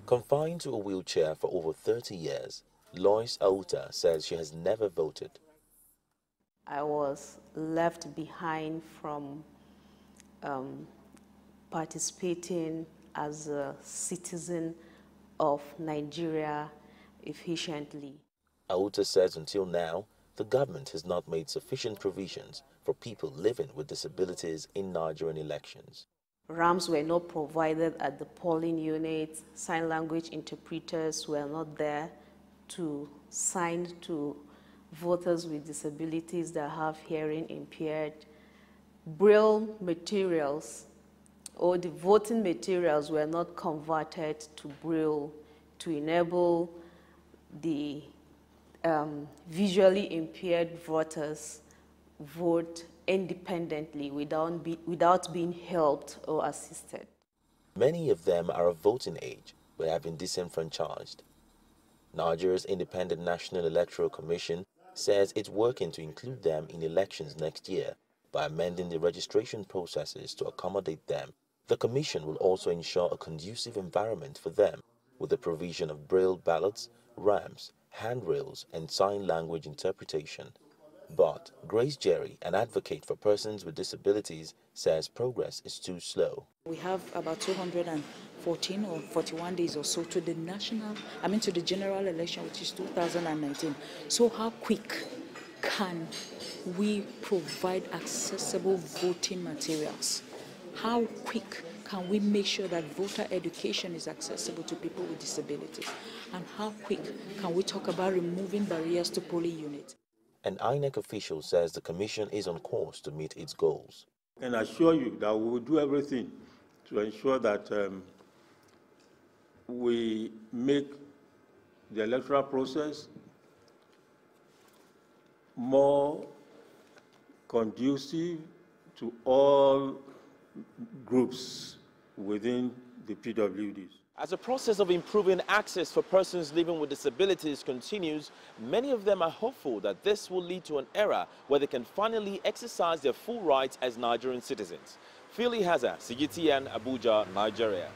Confined to a wheelchair for over 30 years, Lois Auta says she has never voted. I was left behind from participating as a citizen of Nigeria efficiently. Auta says until now, the government has not made sufficient provisions for people living with disabilities in Nigerian elections. Ramps were not provided at the polling units, sign language interpreters were not there to sign to voters with disabilities that have hearing impaired. Braille materials or the voting materials were not converted to Braille to enable the visually impaired voters vote independently without being helped or assisted. Many of them are of voting age but have been disenfranchised. Nigeria's Independent National Electoral Commission says it's working to include them in elections next year by amending the registration processes to accommodate them. The commission will also ensure a conducive environment for them with the provision of braille ballots, ramps, handrails and sign language interpretation. But Grace Jerry, an advocate for persons with disabilities, says progress is too slow. We have about 214 or 41 days or so to the to the general election, which is 2019. So how quick can we provide accessible voting materials? How quick can we make sure that voter education is accessible to people with disabilities? And how quick can we talk about removing barriers to polling units? An INEC official says the commission is on course to meet its goals. I can assure you that we will do everything to ensure that we make the electoral process more conducive to all groups within the PWDs. As the process of improving access for persons living with disabilities continues, many of them are hopeful that this will lead to an era where they can finally exercise their full rights as Nigerian citizens. Ihaza, CGTN, Abuja, Nigeria.